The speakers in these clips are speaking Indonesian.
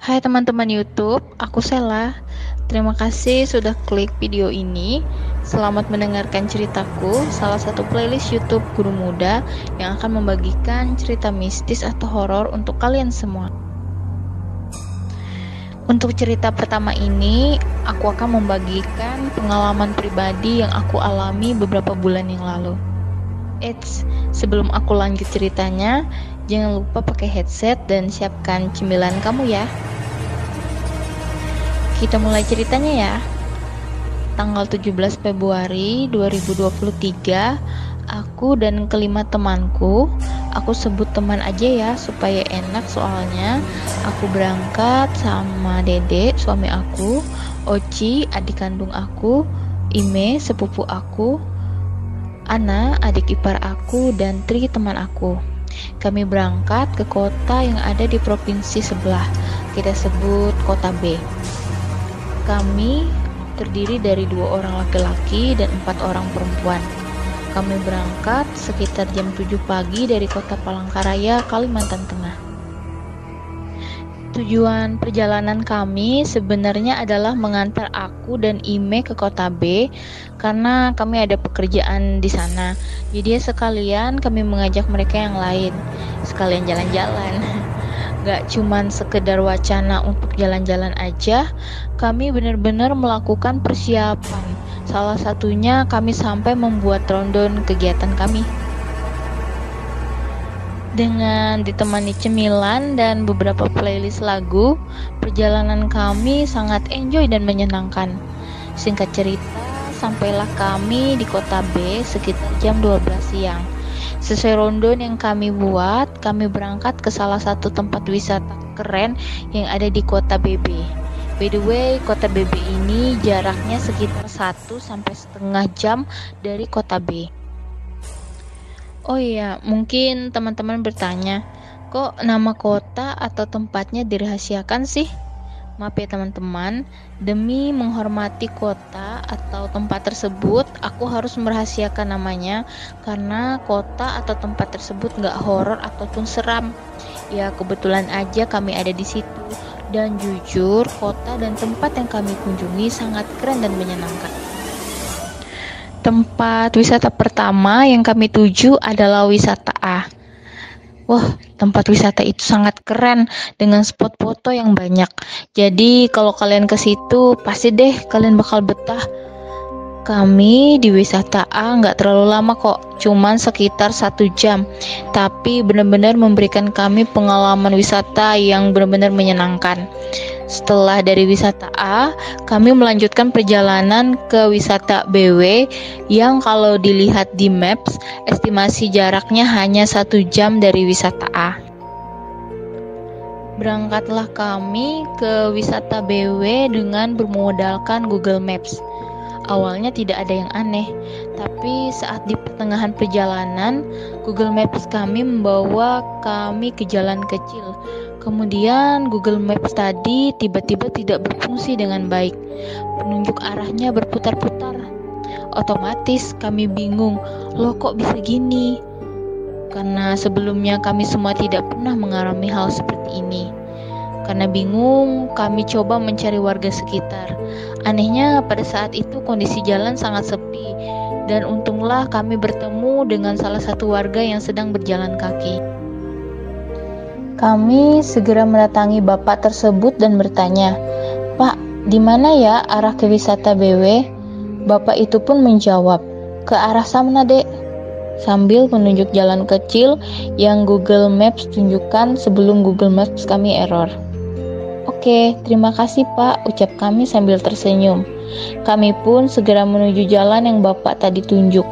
Hai teman-teman YouTube, aku Sela. Terima kasih sudah klik video ini. Selamat mendengarkan ceritaku, salah satu playlist YouTube Guru Muda yang akan membagikan cerita mistis atau horor untuk kalian semua. Untuk cerita pertama ini, aku akan membagikan pengalaman pribadi yang aku alami beberapa bulan yang lalu. Sebelum aku lanjut ceritanya, jangan lupa pakai headset dan siapkan cemilan kamu ya. Kita mulai ceritanya ya. Tanggal 17 Februari 2023, aku dan kelima temanku, aku sebut teman aja ya supaya enak soalnya aku berangkat sama Dede, suami aku, Oci, adik kandung aku, Ime, sepupu aku, Ana, adik ipar aku, dan Tri, teman aku. Kami berangkat ke kota yang ada di provinsi sebelah. Kita sebut kota B. Kami terdiri dari 2 orang laki-laki dan 4 orang perempuan. Kami berangkat sekitar jam 7 pagi dari kota Palangkaraya, Kalimantan Tengah. Tujuan perjalanan kami sebenarnya adalah mengantar aku dan Ime ke kota B karena kami ada pekerjaan di sana. Jadi sekalian kami mengajak mereka yang lain, sekalian jalan-jalan. Gak cuman sekedar wacana untuk jalan-jalan aja, kami benar-benar melakukan persiapan. Salah satunya kami sampai membuat rundown kegiatan kami. Dengan ditemani cemilan dan beberapa playlist lagu, perjalanan kami sangat enjoy dan menyenangkan. Singkat cerita, sampailah kami di kota B sekitar jam 12 siang. Sesuai rundown yang kami buat, kami berangkat ke salah satu tempat wisata keren yang ada di kota BB. By the way, kota BB ini jaraknya sekitar 1,5 jam dari kota B. Oh iya, mungkin teman-teman bertanya, kok nama kota atau tempatnya dirahasiakan sih? Maaf ya teman-teman, demi menghormati kota atau tempat tersebut, aku harus merahasiakan namanya karena kota atau tempat tersebut nggak horor ataupun seram. Ya kebetulan aja kami ada di situ dan jujur kota dan tempat yang kami kunjungi sangat keren dan menyenangkan. Tempat wisata pertama yang kami tuju adalah wisata A. Wah, tempat wisata itu sangat keren dengan spot foto yang banyak. Jadi kalau kalian ke situ, pasti deh kalian bakal betah. Kami di wisata A nggak terlalu lama kok, cuman sekitar 1 jam. Tapi benar-benar memberikan kami pengalaman wisata yang benar-benar menyenangkan. Setelah dari wisata A, kami melanjutkan perjalanan ke wisata BW yang kalau dilihat di maps, estimasi jaraknya hanya 1 jam dari wisata A. Berangkatlah kami ke wisata BW dengan bermodalkan Google Maps. Awalnya tidak ada yang aneh, tapi saat di pertengahan perjalanan, Google Maps kami membawa kami ke jalan kecil. Kemudian Google Maps tadi tiba-tiba tidak berfungsi dengan baik. Penunjuk arahnya berputar-putar. Otomatis kami bingung, loh kok bisa gini? Karena sebelumnya kami semua tidak pernah mengalami hal seperti ini. Karena bingung, kami coba mencari warga sekitar. Anehnya pada saat itu kondisi jalan sangat sepi. Dan untunglah kami bertemu dengan salah satu warga yang sedang berjalan kaki. Kami segera mendatangi bapak tersebut dan bertanya, "Pak, di mana ya arah ke wisata BW?" Bapak itu pun menjawab, "Ke arah sana, Dek," sambil menunjuk jalan kecil yang Google Maps tunjukkan sebelum Google Maps kami error. "Oke, terima kasih Pak," ucap kami sambil tersenyum. Kami pun segera menuju jalan yang Bapak tadi tunjuk.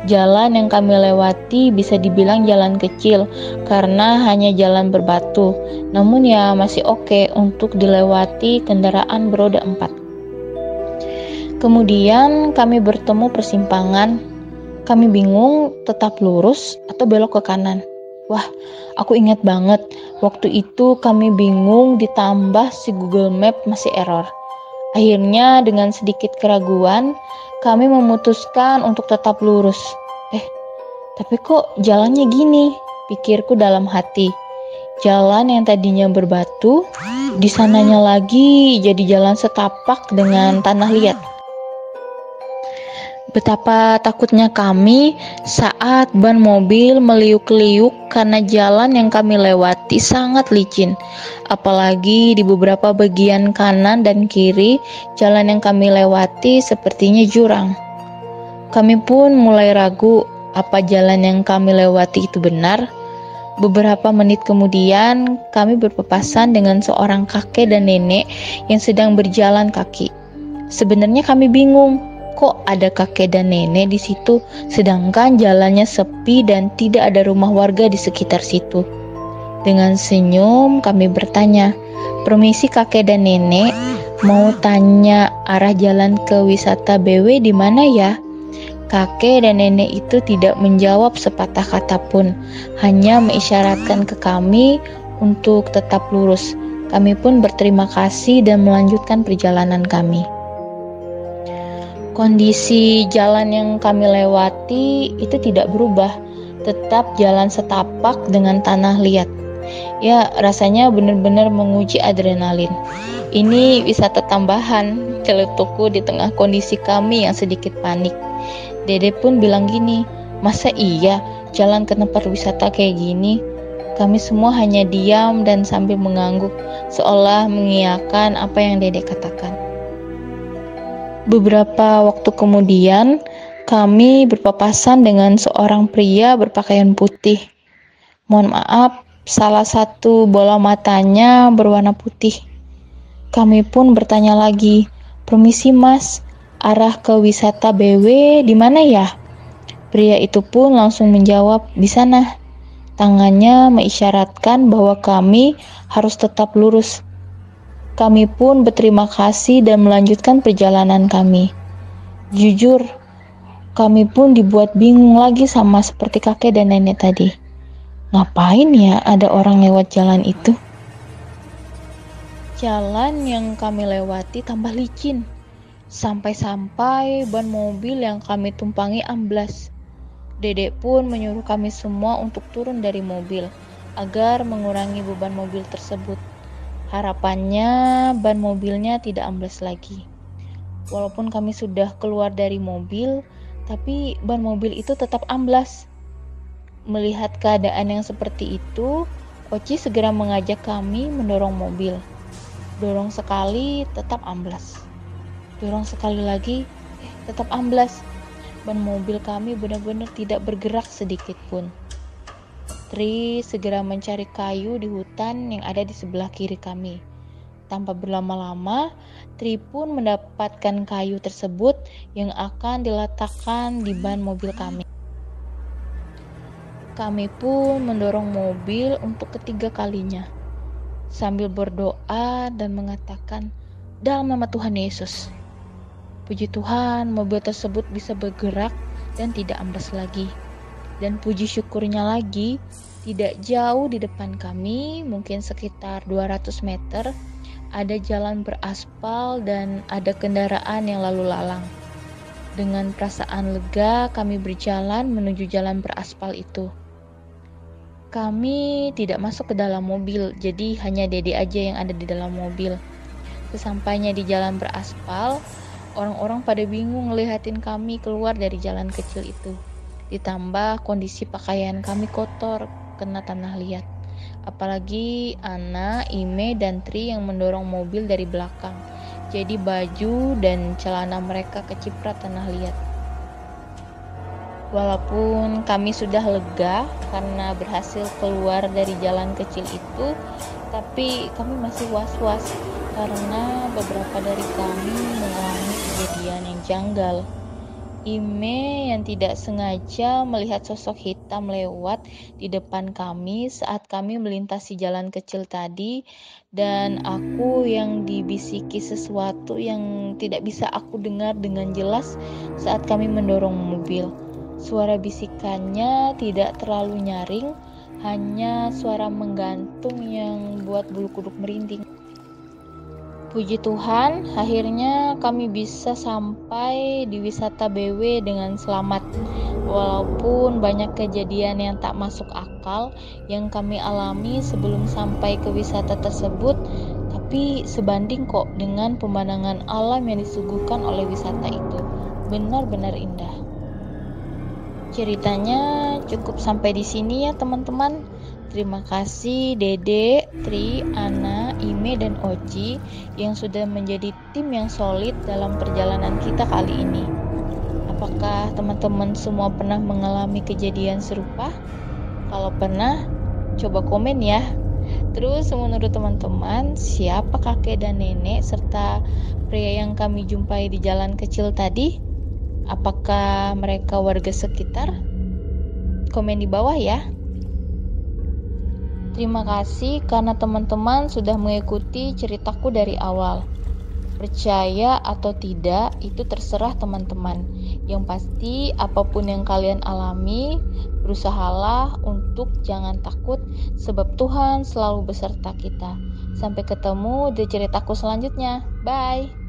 Jalan yang kami lewati bisa dibilang jalan kecil karena hanya jalan berbatu. Namun ya masih oke untuk dilewati kendaraan beroda 4. Kemudian kami bertemu persimpangan. Kami bingung tetap lurus atau belok ke kanan. Wah, aku ingat banget waktu itu kami bingung ditambah si Google Map masih error. Akhirnya dengan sedikit keraguan, kami memutuskan untuk tetap lurus. Tapi kok jalannya gini? Pikirku dalam hati. Jalan yang tadinya berbatu, di sananya lagi jadi jalan setapak dengan tanah liat. Betapa takutnya kami saat ban mobil meliuk-liuk karena jalan yang kami lewati sangat licin. Apalagi di beberapa bagian kanan dan kiri, jalan yang kami lewati sepertinya jurang. Kami pun mulai ragu apa jalan yang kami lewati itu benar. Beberapa menit kemudian, kami berpapasan dengan seorang kakek dan nenek yang sedang berjalan kaki. Sebenarnya kami bingung, kok ada kakek dan nenek di situ, sedangkan jalannya sepi dan tidak ada rumah warga di sekitar situ. Dengan senyum, kami bertanya, "Permisi kakek dan nenek, mau tanya arah jalan ke wisata BW di mana ya?" Kakek dan nenek itu tidak menjawab sepatah kata pun, hanya mengisyaratkan ke kami untuk tetap lurus. Kami pun berterima kasih dan melanjutkan perjalanan kami. Kondisi jalan yang kami lewati itu tidak berubah, tetap jalan setapak dengan tanah liat. Ya, rasanya benar-benar menguji adrenalin. Ini wisata tambahan, celetuku di tengah kondisi kami yang sedikit panik. Dede pun bilang gini, "Masa iya jalan ke tempat wisata kayak gini?" Kami semua hanya diam dan sambil mengangguk, seolah mengiyakan apa yang Dede katakan. Beberapa waktu kemudian, kami berpapasan dengan seorang pria berpakaian putih. Mohon maaf, salah satu bola matanya berwarna putih. Kami pun bertanya lagi, "Permisi mas, arah ke wisata BW di mana ya?" Pria itu pun langsung menjawab, "Di sana." Tangannya mengisyaratkan bahwa kami harus tetap lurus. Kami pun berterima kasih dan melanjutkan perjalanan kami. Jujur, kami pun dibuat bingung lagi sama seperti kakek dan nenek tadi. Ngapain ya ada orang lewat jalan itu? Jalan yang kami lewati tambah licin. Sampai-sampai ban mobil yang kami tumpangi amblas. Dedek pun menyuruh kami semua untuk turun dari mobil agar mengurangi beban mobil tersebut. Harapannya ban mobilnya tidak amblas lagi. Walaupun kami sudah keluar dari mobil, tapi ban mobil itu tetap amblas. Melihat keadaan yang seperti itu, Oci segera mengajak kami mendorong mobil. Dorong sekali, tetap amblas. Dorong sekali lagi, tetap amblas. Ban mobil kami benar-benar tidak bergerak sedikit pun. Tri segera mencari kayu di hutan yang ada di sebelah kiri kami. Tanpa berlama-lama, Tri pun mendapatkan kayu tersebut yang akan diletakkan di ban mobil kami. Kami pun mendorong mobil untuk ketiga kalinya, sambil berdoa dan mengatakan, "Dalam nama Tuhan Yesus." Puji Tuhan, mobil tersebut bisa bergerak dan tidak amblas lagi. Dan puji syukurnya lagi, tidak jauh di depan kami, mungkin sekitar 200 meter, ada jalan beraspal dan ada kendaraan yang lalu lalang. Dengan perasaan lega, kami berjalan menuju jalan beraspal itu. Kami tidak masuk ke dalam mobil, jadi hanya Dede aja yang ada di dalam mobil. Sesampainya di jalan beraspal, orang-orang pada bingung ngelihatin kami keluar dari jalan kecil itu. Ditambah kondisi pakaian kami kotor, kena tanah liat. Apalagi Ana, Ime, dan Tri yang mendorong mobil dari belakang. Jadi baju dan celana mereka keciprat tanah liat. Walaupun kami sudah lega karena berhasil keluar dari jalan kecil itu, tapi kami masih was-was karena beberapa dari kami mengalami kejadian yang janggal. Ime yang tidak sengaja melihat sosok hitam lewat di depan kami saat kami melintasi jalan kecil tadi, dan aku yang dibisiki sesuatu yang tidak bisa aku dengar dengan jelas saat kami mendorong mobil. Suara bisikannya tidak terlalu nyaring, hanya suara menggantung yang buat bulu kuduk merinding. Puji Tuhan, akhirnya kami bisa sampai di wisata BW dengan selamat. Walaupun banyak kejadian yang tak masuk akal yang kami alami sebelum sampai ke wisata tersebut, tapi sebanding kok dengan pemandangan alam yang disuguhkan oleh wisata itu. Benar-benar indah. Ceritanya cukup sampai di sini ya teman-teman. Terima kasih Dede, Tri, Ana, Ime, dan Oci yang sudah menjadi tim yang solid dalam perjalanan kita kali ini. Apakah teman-teman semua pernah mengalami kejadian serupa? Kalau pernah, coba komen ya. Terus menurut teman-teman, siapa kakek dan nenek serta pria yang kami jumpai di jalan kecil tadi? Apakah mereka warga sekitar? Komen di bawah ya. Terima kasih karena teman-teman sudah mengikuti ceritaku dari awal. Percaya atau tidak, itu terserah teman-teman. Yang pasti, apapun yang kalian alami, berusahalah untuk jangan takut, sebab Tuhan selalu beserta kita. Sampai ketemu di ceritaku selanjutnya. Bye!